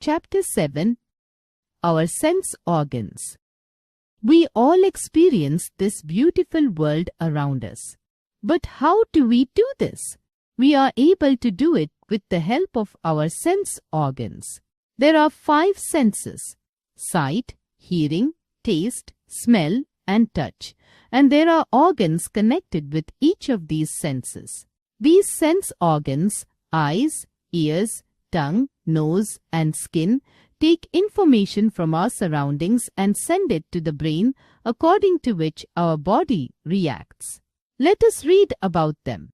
Chapter 7. Our Sense Organs. We all experience this beautiful world around us. But how do we do this? We are able to do it with the help of our sense organs. There are 5 senses: sight, hearing, taste, smell, and touch. And there are organs connected with each of these senses. These sense organs, eyes, ears, tongue, nose, and skin, take information from our surroundings and send it to the brain, according to which our body reacts. Let us read about them.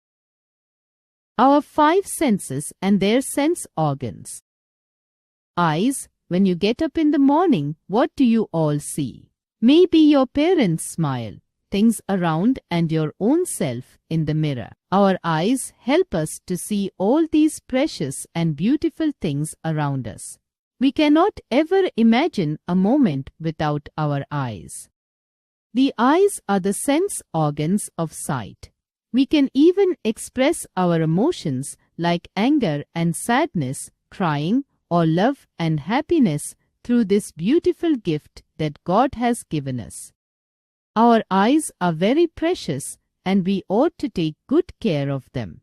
Our 5 senses and their sense organs. Eyes. When you get up in the morning, what do you all see? Maybe your parents' smile, things around, and your own self in the mirror. Our eyes help us to see all these precious and beautiful things around us. We cannot ever imagine a moment without our eyes. The eyes are the sense organs of sight. We can even express our emotions like anger and sadness, crying, or love and happiness through this beautiful gift that God has given us. Our eyes are very precious, and we ought to take good care of them.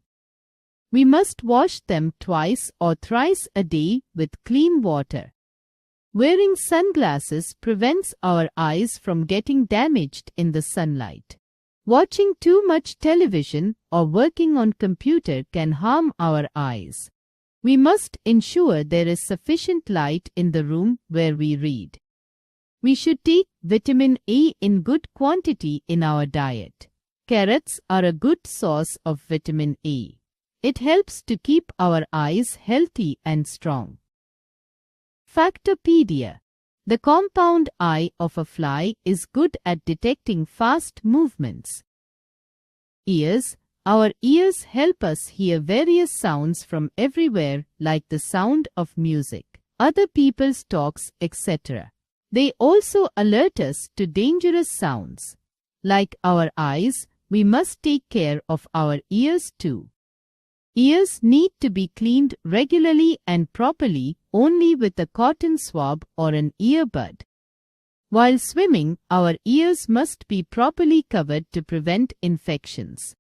We must wash them twice or thrice a day with clean water. Wearing sunglasses prevents our eyes from getting damaged in the sunlight. Watching too much television or working on computer can harm our eyes. We must ensure there is sufficient light in the room where we read. We should take vitamin A in good quantity in our diet. Carrots are a good source of vitamin A. It helps to keep our eyes healthy and strong. Factopedia. The compound eye of a fly is good at detecting fast movements. Ears. Our ears help us hear various sounds from everywhere, like the sound of music, other people's talks, etc. They also alert us to dangerous sounds. Like our eyes, we must take care of our ears too. Ears need to be cleaned regularly and properly, only with a cotton swab or an earbud. While swimming, our ears must be properly covered to prevent infections.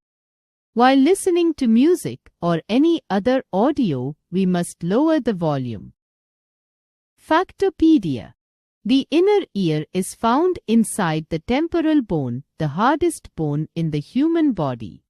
While listening to music or any other audio, we must lower the volume. Factopedia. The inner ear is found inside the temporal bone, the hardest bone in the human body.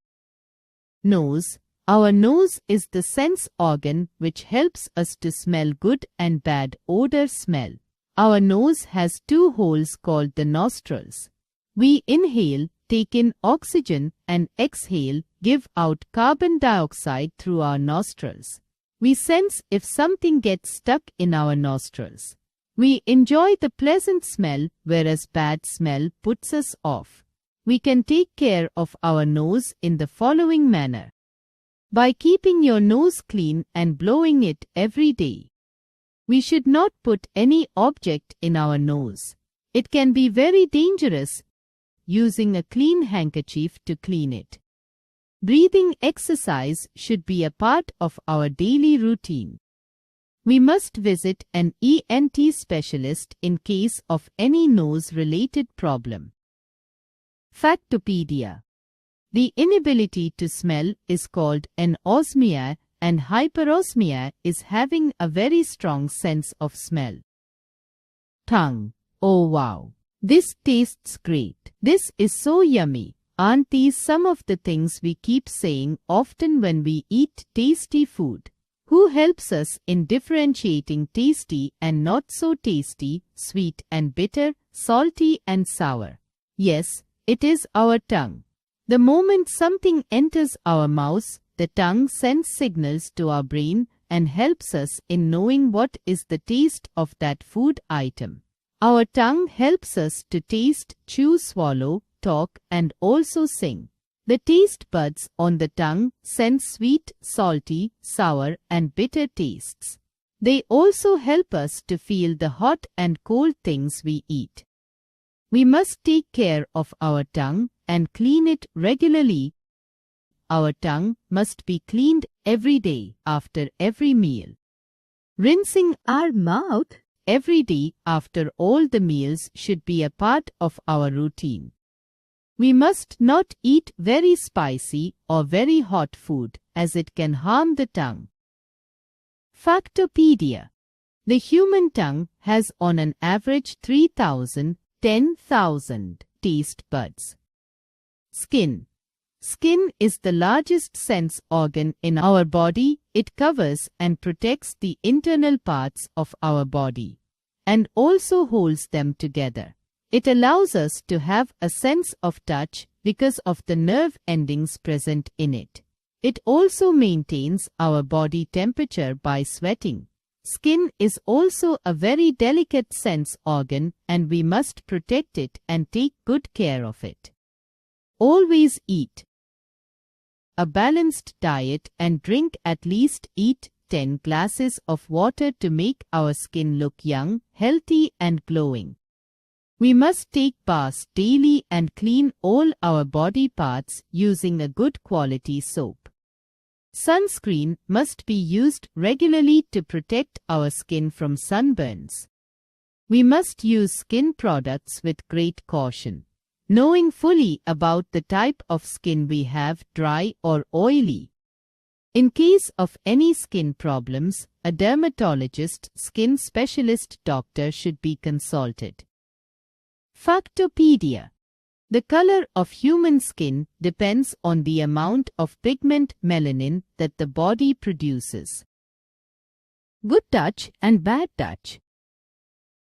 Nose. Our nose is the sense organ which helps us to smell good and bad odor smell. Our nose has 2 holes called the nostrils. We inhale, take in oxygen, and exhale, give out carbon dioxide through our nostrils. We sense if something gets stuck in our nostrils. We enjoy the pleasant smell, whereas bad smell puts us off. We can take care of our nose in the following manner. By keeping your nose clean and blowing it every day. We should not put any object in our nose. It can be very dangerous, using a clean handkerchief to clean it. Breathing exercise should be a part of our daily routine. We must visit an ENT specialist in case of any nose-related problem. Factopedia. The inability to smell is called anosmia, and hyperosmia is having a very strong sense of smell. Tongue. Oh wow! This tastes great. This is so yummy. Aren't these some of the things we keep saying often when we eat tasty food? Who helps us in differentiating tasty and not so tasty, sweet and bitter, salty and sour? Yes, it is our tongue. The moment something enters our mouth, the tongue sends signals to our brain and helps us in knowing what is the taste of that food item. Our tongue helps us to taste, chew, swallow, talk, and also sing. The taste buds on the tongue send sweet, salty, sour, and bitter tastes. They also help us to feel the hot and cold things we eat. We must take care of our tongue and clean it regularly. Our tongue must be cleaned every day after every meal. Rinsing our mouth every day after all the meals should be a part of our routine. We must not eat very spicy or very hot food as it can harm the tongue. Factopedia. The human tongue has on an average 10,000 taste buds. Skin. Skin is the largest sense organ in our body. It covers and protects the internal parts of our body and also holds them together. It allows us to have a sense of touch because of the nerve endings present in it. It also maintains our body temperature by sweating. Skin is also a very delicate sense organ and we must protect it and take good care of it. Always eat a balanced diet and drink at least 10 glasses of water to make our skin look young, healthy and glowing. We must take baths daily and clean all our body parts using a good quality soap. Sunscreen must be used regularly to protect our skin from sunburns. We must use skin products with great caution, knowing fully about the type of skin we have, dry or oily. In case of any skin problems, a dermatologist, skin specialist doctor should be consulted. Factopedia. The color of human skin depends on the amount of pigment melanin that the body produces. Good touch and bad touch.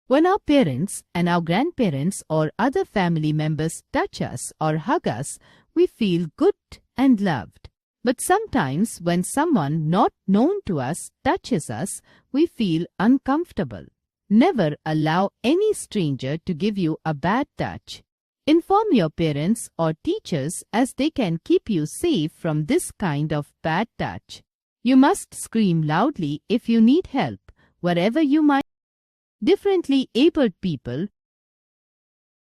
When our parents and our grandparents or other family members touch us or hug us, we feel good and loved. But sometimes when someone not known to us touches us, we feel uncomfortable. Never allow any stranger to give you a bad touch. Inform your parents or teachers as they can keep you safe from this kind of bad touch. You must scream loudly if you need help, wherever you might. Differently abled people.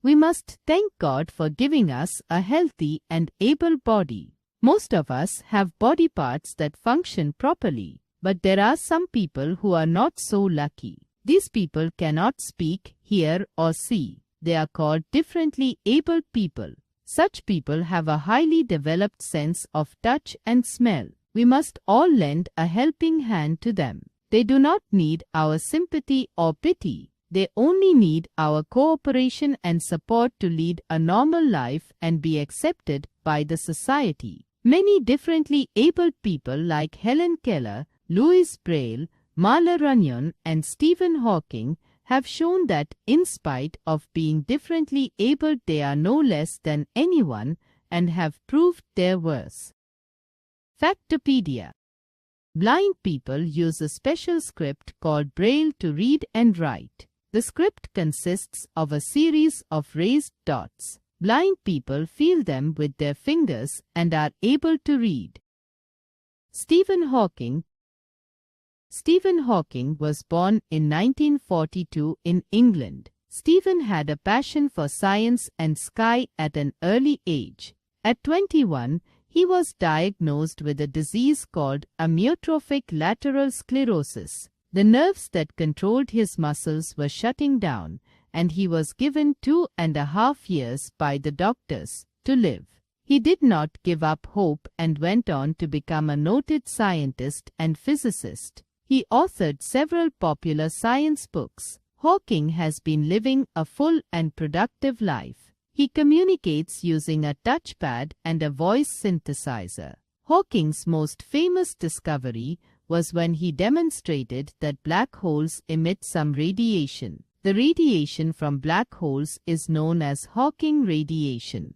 We must thank God for giving us a healthy and able body. Most of us have body parts that function properly, but there are some people who are not so lucky. These people cannot speak, hear or see. They are called differently abled people. Such people have a highly developed sense of touch and smell. We must all lend a helping hand to them. They do not need our sympathy or pity. They only need our cooperation and support to lead a normal life and be accepted by the society. Many differently abled people like Helen Keller, Louise Braille, Marla Runyon and Stephen Hawking have shown that in spite of being differently abled they are no less than anyone and have proved their worth. Factopedia. Blind people use a special script called Braille to read and write. The script consists of a series of raised dots. Blind people feel them with their fingers and are able to read. Stephen Hawking was born in 1942 in England. Stephen had a passion for science and sky at an early age. At 21, he was diagnosed with a disease called amyotrophic lateral sclerosis. The nerves that controlled his muscles were shutting down, and he was given 2.5 years by the doctors to live. He did not give up hope and went on to become a noted scientist and physicist. He authored several popular science books. Hawking has been living a full and productive life. He communicates using a touchpad and a voice synthesizer. Hawking's most famous discovery was when he demonstrated that black holes emit some radiation. The radiation from black holes is known as Hawking radiation.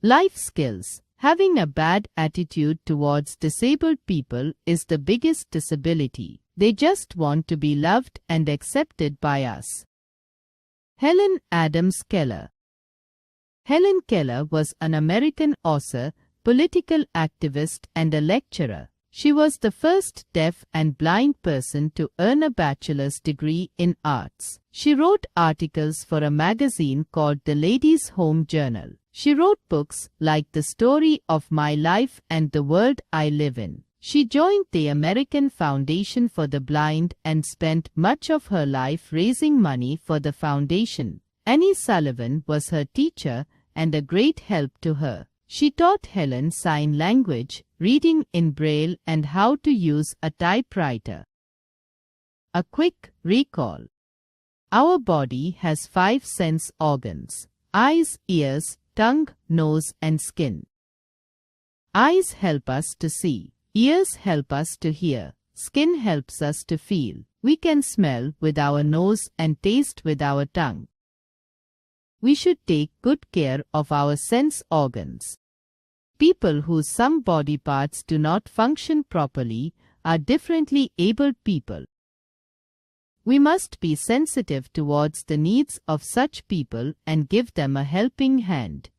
Life skills. Having a bad attitude towards disabled people is the biggest disability. They just want to be loved and accepted by us. Helen Adams Keller. Helen Keller was an American author, political activist, and a lecturer. She was the first deaf and blind person to earn a bachelor's degree in arts. She wrote articles for a magazine called the Ladies' Home Journal. She wrote books like The Story of My Life and The World I Live In. She joined the American Foundation for the Blind and spent much of her life raising money for the foundation. Annie Sullivan was her teacher and a great help to her. She taught Helen sign language, reading in Braille, and how to use a typewriter. A quick recall. Our body has 5 sense organs: eyes, ears, tongue, nose, and skin. Eyes help us to see. Ears help us to hear. Skin helps us to feel. We can smell with our nose and taste with our tongue. We should take good care of our sense organs. People whose some body parts do not function properly are differently abled people. We must be sensitive towards the needs of such people and give them a helping hand.